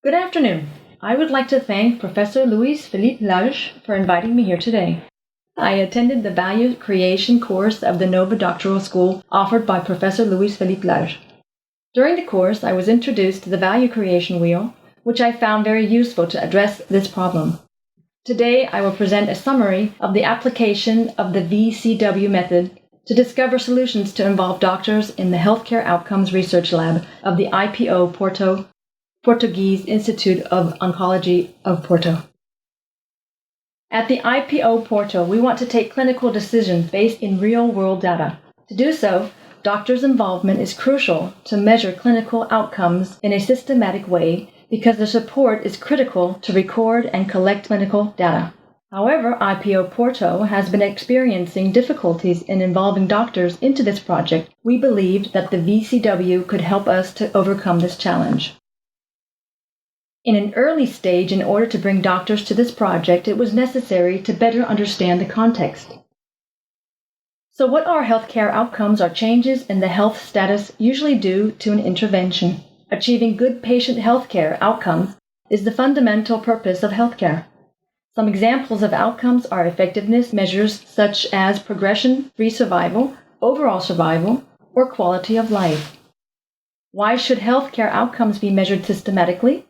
Good afternoon. I would like to thank Professor Luis Felipe Lage for inviting me here today. I attended the Value Creation course of the Nova Doctoral School offered by Professor Luis Felipe Lage. During the course, I was introduced to the Value Creation Wheel, which I found very useful to address this problem. Today, I will present a summary of the application of the VCW method to discover solutions to involve doctors in the Healthcare Outcomes Research Lab of the IPO-Porto Portuguese Institute of Oncology of Porto. At the IPO-Porto, we want to take clinical decisions based in real-world data. To do so, doctors' involvement is crucial to measure clinical outcomes in a systematic way because their support is critical to record and collect clinical data. However, IPO-Porto has been experiencing difficulties in involving doctors into this project. We believed that the VCW could help us to overcome this challenge. In an early stage, in order to bring doctors to this project, it was necessary to better understand the context. So what are healthcare outcomes or changes in the health status usually due to an intervention? Achieving good patient healthcare outcomes is the fundamental purpose of healthcare. Some examples of outcomes are effectiveness measures such as progression-free survival, overall survival, or quality of life. Why should healthcare outcomes be measured systematically?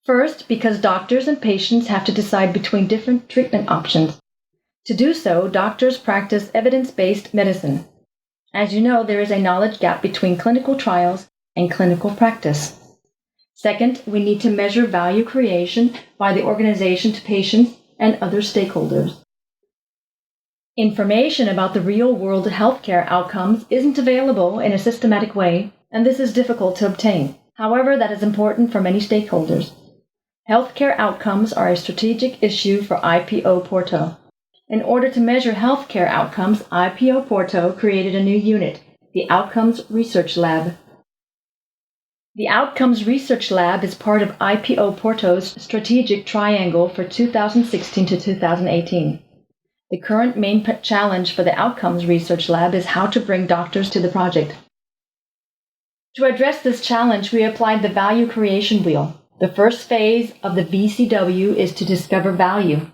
First, because doctors and patients have to decide between different treatment options. To do so, doctors practice evidence-based medicine. As you know, there is a knowledge gap between clinical trials and clinical practice. Second, we need to measure value creation by the organization to patients and other stakeholders. Information about the real-world healthcare outcomes isn't available in a systematic way, and this is difficult to obtain. However, that is important for many stakeholders. Healthcare outcomes are a strategic issue for IPO-Porto. In order to measure healthcare outcomes, IPO-Porto created a new unit, the Outcomes Research Lab. The Outcomes Research Lab is part of IPO-Porto's strategic triangle for 2016 to 2018. The current main challenge for the Outcomes Research Lab is how to bring doctors to the project. To address this challenge, we applied the Value Creation Wheel. The first phase of the VCW is to discover value.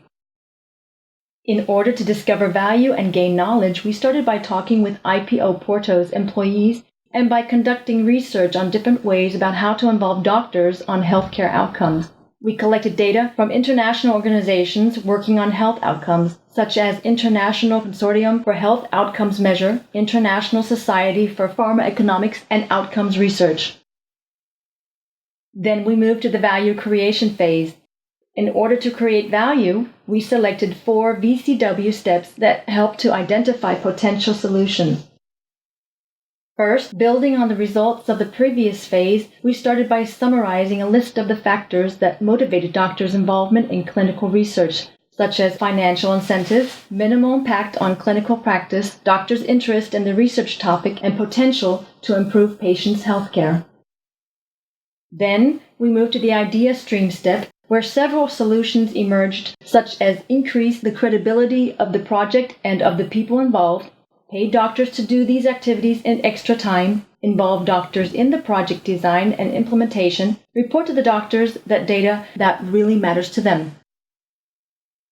In order to discover value and gain knowledge, we started by talking with IPO-Porto's employees and by conducting research on different ways about how to involve doctors on healthcare outcomes. We collected data from international organizations working on health outcomes, such as International Consortium for Health Outcomes Measure, International Society for Pharmacoeconomics and Outcomes Research. Then we moved to the value creation phase. In order to create value, we selected 4 VCW steps that help to identify potential solutions. First, building on the results of the previous phase, we started by summarizing a list of the factors that motivated doctors' involvement in clinical research, such as financial incentives, minimal impact on clinical practice, doctors' interest in the research topic, and potential to improve patients' healthcare. Then, we moved to the idea stream step, where several solutions emerged, such as increase the credibility of the project and of the people involved, pay doctors to do these activities in extra time, involve doctors in the project design and implementation, report to the doctors that data that really matters to them.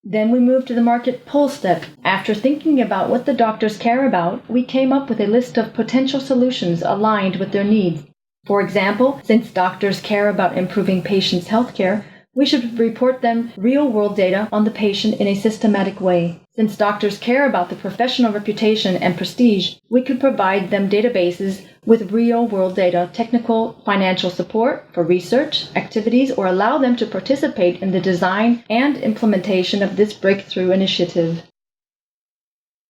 Then we moved to the market pull step. After thinking about what the doctors care about, we came up with a list of potential solutions aligned with their needs. For example, since doctors care about improving patients' healthcare, we should report them real-world data on the patient in a systematic way. Since doctors care about the professional reputation and prestige, we could provide them databases with real-world data, technical, financial support for research activities, or allow them to participate in the design and implementation of this breakthrough initiative.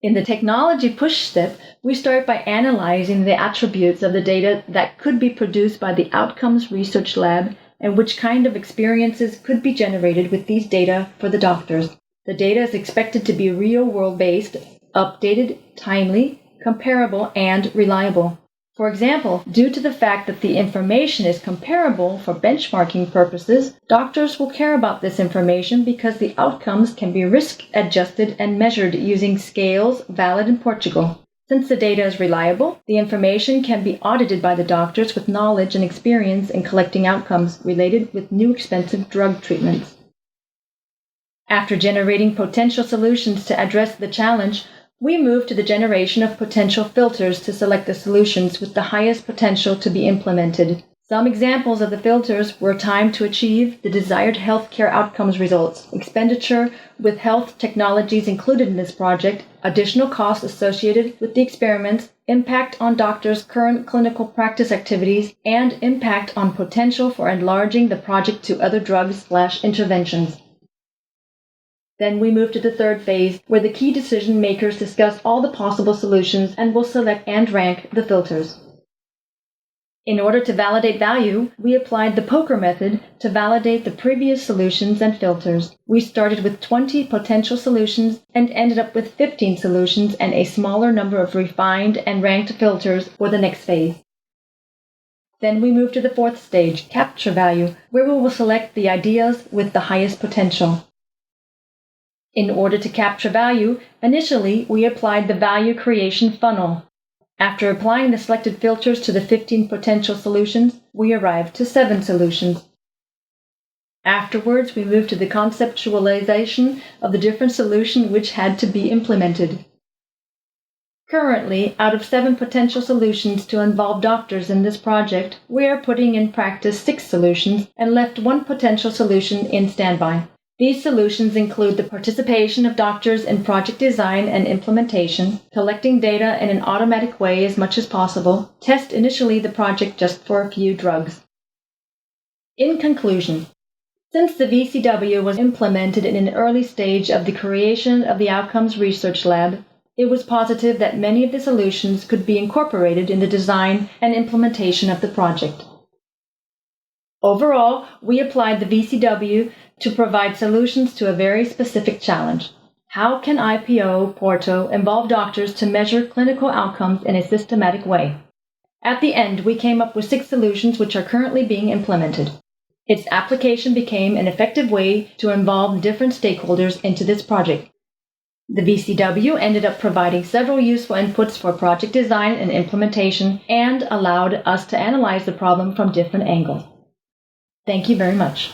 In the technology push step, we start by analyzing the attributes of the data that could be produced by the Outcomes Research Lab and which kind of experiences could be generated with these data for the doctors. The data is expected to be real-world based, updated, timely, comparable, and reliable. For example, due to the fact that the information is comparable for benchmarking purposes, doctors will care about this information because the outcomes can be risk-adjusted and measured using scales valid in Portugal. Since the data is reliable, the information can be audited by the doctors with knowledge and experience in collecting outcomes related with new expensive drug treatments. After generating potential solutions to address the challenge, we moved to the generation of potential filters to select the solutions with the highest potential to be implemented. Some examples of the filters were time to achieve the desired healthcare outcomes results, expenditure with health technologies included in this project, additional costs associated with the experiments, impact on doctors' current clinical practice activities, and impact on potential for enlarging the project to other drugs/interventions. Then we move to the third phase, where the key decision makers discuss all the possible solutions and will select and rank the filters. In order to validate value, we applied the poker method to validate the previous solutions and filters. We started with 20 potential solutions and ended up with 15 solutions and a smaller number of refined and ranked filters for the next phase. Then we move to the fourth stage, capture value, where we will select the ideas with the highest potential. In order to capture value, initially we applied the value creation funnel. After applying the selected filters to the 15 potential solutions, we arrived to 7 solutions. Afterwards, we moved to the conceptualization of the different solutions which had to be implemented. Currently, out of 7 potential solutions to involve doctors in this project, we are putting in practice 6 solutions and left 1 potential solution in standby. These solutions include the participation of doctors in project design and implementation, collecting data in an automatic way as much as possible, test initially the project just for a few drugs. In conclusion, since the VCW was implemented in an early stage of the creation of the Outcomes Research Lab, it was positive that many of the solutions could be incorporated in the design and implementation of the project. Overall, we applied the VCW to provide solutions to a very specific challenge. How can IPO-Porto involve doctors to measure clinical outcomes in a systematic way? At the end, we came up with 6 solutions which are currently being implemented. Its application became an effective way to involve different stakeholders into this project. The VCW ended up providing several useful inputs for project design and implementation and allowed us to analyze the problem from different angles. Thank you very much.